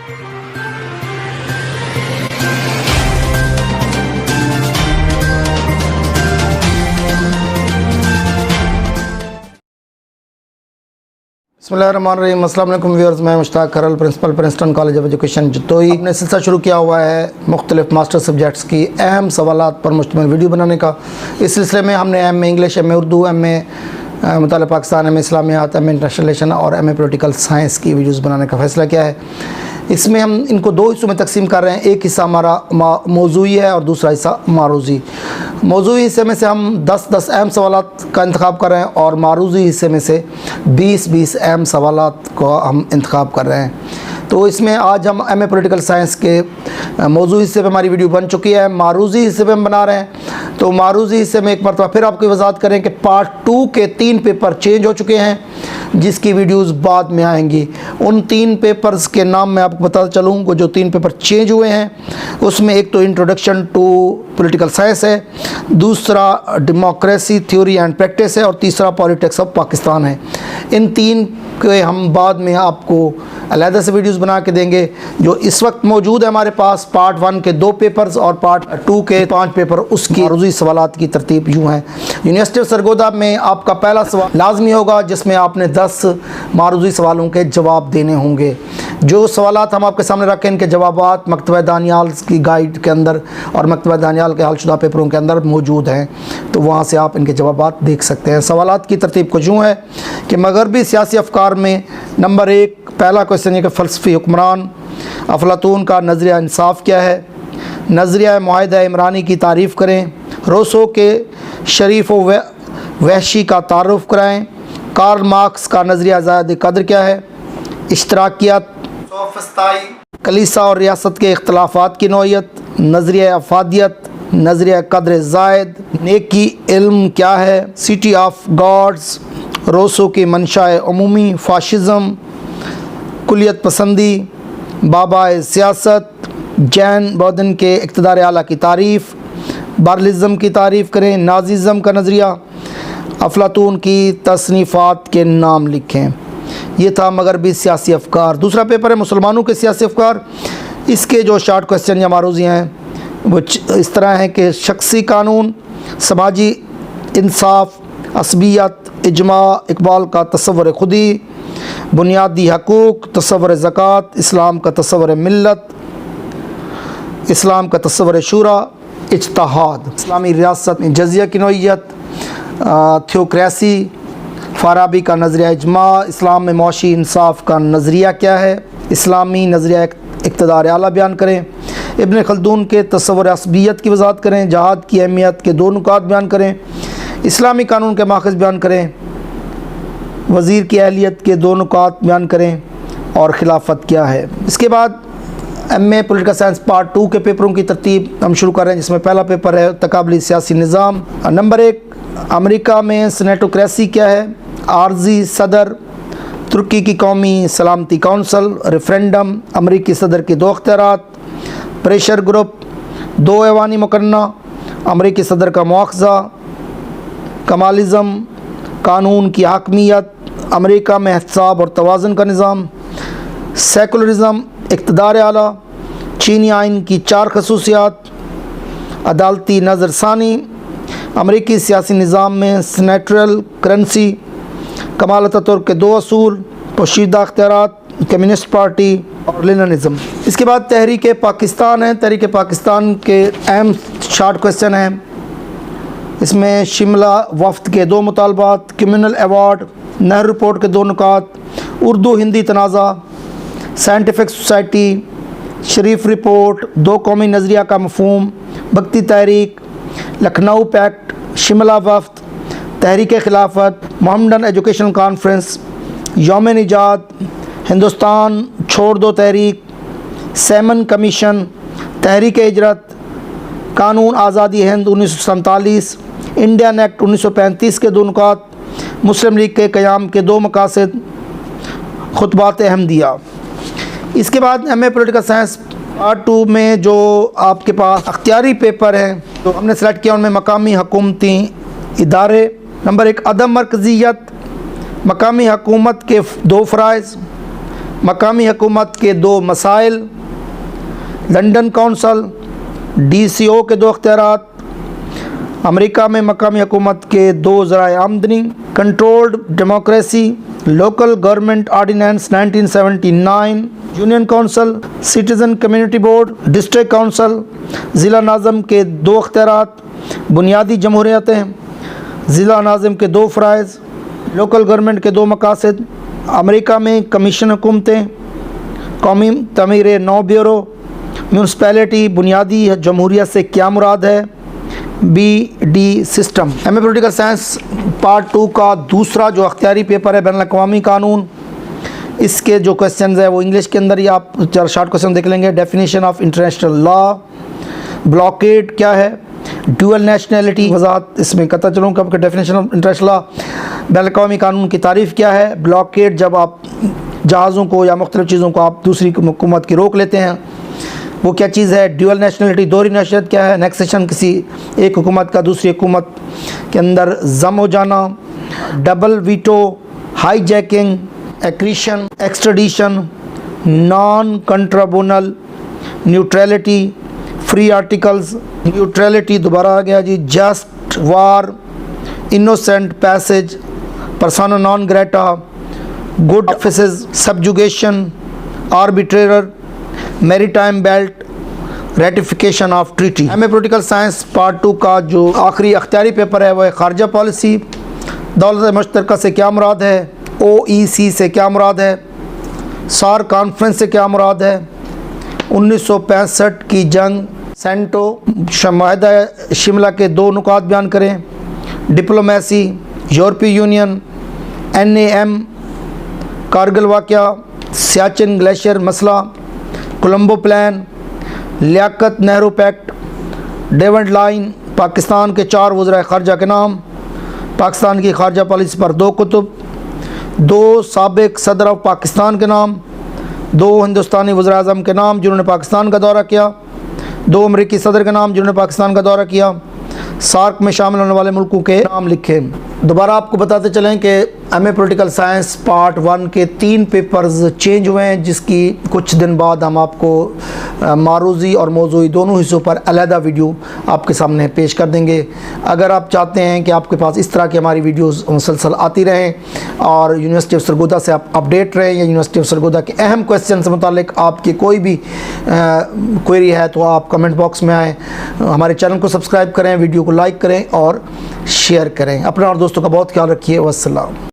बिस्मिल्लाहिर्रहमानिर्रहीम। अस्सलाम वालेकुम व्यूअर्स, मैं Mushtaq Kharal, principal Princeton college of education Jatoi. हमने सिलसिला शुरू किया हुआ है मुख्तलिफ मास्टर सब्जेक्ट्स की अहम सवालात पर मुश्तमिल वीडियो बनाने का। इस सिलसिले में हमने M A English, M A Urdu, M A मुतालिब पाकिस्तान, एम ए इस्लामियात, एम ए इंटरनेशनल रिलेशन और एम ए पॉलिटिकल साइंस की वीडियोस बनाने का फ़ैसला किया है। इसमें हम इनको दो हिस्सों में तकसीम कर रहे हैं। एक हिस्सा हमारा मौज़ूई है और दूसरा हिस्सा मारूज़ी। मौज़ूई हिस्से में से हम 10-10 अहम सवालात का इंतखाब कर रहे हैं और मारूज़ी हिस्से में से 20-20 अहम सवालात को हम इंतखाब कर रहे हैं। तो इसमें आज हम एम ए पॉलिटिकल साइंस के मौज़ूई हिस्से पे हमारी वीडियो बन चुकी है। मारूज़ी हिस्से पे हम बना रहे हैं। तो मारूज़ी हिस्से में एक मरतबा फिर आपको वज़ाहत करें कि पार्ट 2 के 3 पेपर चेंज हो चुके हैं, जिसकी वीडियोस बाद में आएंगी। उन 3 पेपर्स के नाम मैं आपको बता चलूँ कि जो 3 पेपर चेंज हुए हैं उसमें एक तो इंट्रोडक्शन टू पॉलिटिकल साइंस है, दूसरा डेमोक्रेसी थ्योरी एंड प्रैक्टिस है और तीसरा पॉलिटिक्स ऑफ पाकिस्तान है। इन 3 के हम बाद में आपको अलहदा से वीडियोस बना के देंगे। जो इस वक्त मौजूद है हमारे पास पार्ट 1 के 2 पेपर्स और पार्ट 2 के 5 पेपर, उसकी मारूज़ी सवालात की तरतीब यूँ है। यूनिवर्सिटी ऑफ सरगोदा में आपका पहला सवाल लाजमी होगा, जिसमें आपने 10 मारूज़ी सवालों के जवाब देने होंगे। जो सवालात हम आपके सामने रखें, इनके जवाबात मकतबा दानियाल की गाइड के अंदर और मकतबा दानियाल के हलशुदा पेपरों के अंदर मौजूद हैं, तो वहाँ से आप इनके जवाबात देख सकते हैं। सवालात की तरतीब कुछ यूँ है कि मगरबी सियासी अफकार में नंबर 1 पहला क्वेश्चन है कि फ़लसफ़ी हुक्मरान अफलातून का नज़रिया इंसाफ क्या है। नज़रिया मुआहिदा इमरानी की तारीफ़ करें। रोसो के शरीफ व वहशी का तारुफ़ कराएँ। कार्ल मार्क्स का नज़रिया ज़ायद कदर क्या है। इश्तराकियत, कलीसा और रियासत के इख्तलाफात की नौइयत, नज़रिया अफादियत, नज़रिया कदर ज़ायद, नेकी इल्म क्या है, सिटी ऑफ गॉड्स, रोसो की मंशाए अमूमी, फ़ाशिज़म, कुलियत पसंदी, बाबा सियासत, जैन बौद्धन के इक़्तिदार आला की तारीफ़, बार्लिज़म की तारीफ़ करें। नाज़िज़म का नज़रिया, अफलातून की तसनीफ़ात के नाम लिखें। ये था मगरबी सियासी अफकार। दूसरा पेपर है मुसलमानों के सियासी अफकार। इसके जो शॉर्ट क्वेश्चन या मारूज़ी हैं वो इस तरह हैं कि शख्सी कानून, समाजी इंसाफ, असबियत, इजमा, इकबाल का तस्वुर खुदी, बुनियादी हकूक़, तस्वुर ज़कात, इस्लाम का तस्वुर मिल्लत, इस्लाम का तस्वुर शूरा, इज्तिहाद, इस्लामी रियासत में जज़िया की नौइयत, थियोक्रेसी, फ़ाराबी का नज़रिया इजमा, इस्लाम में मौशी इंसाफ का नज़रिया क्या है, इस्लामी नज़रिया इक़्तिदार आला बयान करें। इब्न खल्दून के तस्वुर असबियत की वज़ाहत करें। जहाद की अहमियत के 2 नुकात बयान करें। इस्लामी कानून के माखज़ बयान करें। वज़ीर की अहलियत के 2 नुकात बयान करें और खिलाफत क्या है। इसके बाद M A political science part 2 के पेपरों की तरतीब हम शुरू कर रहे हैं, जिसमें पहला पेपर है तकाबली सियासी निज़ाम। नंबर 1 अमेरिका में सेनेटोक्रेसी क्या है, आर्जी सदर, तुर्की की कौमी सलामती कौंसल, रेफरेंडम, अमेरिकी सदर के 2 अख्तियारात, प्रेशर ग्रुप, 2 ऐवानी मुकन्ना, अमेरिकी सदर का मुआख़ज़ा, कमालिज़म, कानून की हाकमियत, अमेरिका में एहतसाब और तवाज़ुन का निज़ाम, सेकुलरिज़म, इक़्तिदार आला, चीनी आइन की 4 खसूसियात, अदालती नज़रसानी, अमेरिकी सियासी निज़ाम में सेनेटरल करेंसी, कमाल अतातुर्क के 2 असूल, पोशीदा अख्तियारात, कम्युनिस्ट पार्टी और लेनिनिज़म। इसके बाद तहरीक पाकिस्तान है। तहरीक पाकिस्तान के अहम शॉर्ट क्वेश्चन हैं। इसमें शिमला वफ्द के 2 मुतालबात, कम्युनल अवार्ड, नेहरू रिपोर्ट के 2 नुकात, उर्दू हिंदी तनाज़ा, साइंटिफिक सोसाइटी, शरीफ रिपोर्ट, 2 कौमी नज़रिया का मफहूम, भक्ति तहरीक, लखनऊ पैक्ट, शिमला वफ्द, तहरीक खिलाफत, मोहम्मदन एजुकेशनल कॉन्फ्रेंस, यौम निजात, हिंदुस्तान छोड़ दो तहरीक, सैमन कमीशन, तहरीक हिजरत, कानून आज़ादी हिंद 1947, इंडियन एक्ट 1935 के 2 नुकात, मुस्लिम लीग के क़याम के 2 मकासद, खुतबात अहमदिया। इसके बाद M A political science part 2 में जो आपके पास अख्तियारी पेपर हैं तो हमने सेलेक्ट किया, उनमें मकामी हुकूमती इदारे। नंबर 1 अदम मरकज़ियत, मकामी हुकूमत के 2 फ़राइज़, مقامی حکومت کے 2 مسائل، لنڈن کونسل، DCO کے 2 اختیارات، امریکہ میں مقامی حکومت کے 2 ذرائع آمدنی، controlled democracy, local government ordinance 1979، union council, citizen community board, district council, ضلع ناظم کے 2 اختیارات، بنیادی جمہوریتیں، ضلع ناظم کے 2 فرائض، لوکل گورنمنٹ کے 2 مقاصد، امریکہ میں کمیشن حکومتیں، قومی تعمیر نو بیورو، میونسپیلٹی، بنیادی جمہوریت سے کیا مراد ہے، BD system. M A political science part 2 کا دوسرا جو اختیاری پیپر ہے بین الاقوامی قانون، اس کے جو کویسچنز ہے وہ انگلش کے اندر ہی آپ 4 شارٹ کویسچن دیکھ لیں گے۔ Definition of international law, blockade کیا ہے، ڈیول نیشنلٹی، وضاحت اس میں کرتا چلوں کہ ڈیفینیشن آف انٹرنیشنل لا، بین الاقوامی قانون کی تعریف کیا ہے، بلاکیڈ جب آپ جہازوں کو یا مختلف چیزوں کو آپ دوسری حکومت کی روک لیتے ہیں وہ کیا چیز ہے، ڈیول نیشنلٹی دوہری نیشنلت کیا ہے، نیکسیشن کسی ایک حکومت کا دوسری حکومت کے اندر ضم ہو جانا، double veto, hijacking, accretion, extradition, non کنٹربونل، نیوٹریلٹی، فری آرٹیکلز، نیوٹریلٹی دوبارہ آ گیا جی، just war, innocent passage, persona non grata, good offices, subjugation, arbitrator, maritime belt, ratification of treaty. M A political science part 2 کا جو آخری اختیاری paper ہے وہ ہے خارجہ پالیسی، دولت مشترکہ سے کیا مراد ہے، OEC سے کیا مراد ہے، سار کانفرنس سے کیا مراد ہے، 1965 کی جنگ، سینٹو، معاہدہ شملہ کے 2 نکات بیان کریں، ڈپلومیسی، یورپی یونین، NAM، کارگل واقعہ، سیاچن گلیشیئر مسئلہ، کولمبو پلان، لیاقت نہرو پیکٹ، ڈیونڈ لائن، پاکستان کے 4 وزرائے خارجہ کے نام، پاکستان کی خارجہ پالیسی پر 2 کتب، 2 سابق صدر آف پاکستان کے نام، 2 ہندوستانی وزراء اعظم کے نام جنہوں نے پاکستان کا دورہ کیا، 2 امریکی صدر کے نام جنہوں نے پاکستان کا دورہ کیا، سارک میں شامل ہونے والے ملکوں کے نام لکھے۔ دوبارہ آپ کو بتاتے چلیں کہ M A political science part 1 کے 3 پیپرز چینج ہوئے ہیں، جس کی کچھ دن بعد ہم آپ کو معروضی اور موضوعی دونوں حصوں پر علیحدہ ویڈیو آپ کے سامنے پیش کر دیں گے۔ اگر آپ چاہتے ہیں کہ آپ کے پاس اس طرح کی ہماری ویڈیوز مسلسل آتی رہیں اور یونیورسٹی آف سرگودا سے آپ اپڈیٹ رہیں، یا یونیورسٹی آف سرگودا کے اہم کویسچن سے متعلق آپ کی کوئی بھی کوئری ہے تو آپ کمنٹ باکس میں آئیں، ہمارے چینل کو سبسکرائب کریں، ویڈیو کو لائک کریں اور شیئر کریں۔ اپنا اور دوستوں کا بہت خیال رکھیے۔ والسلام۔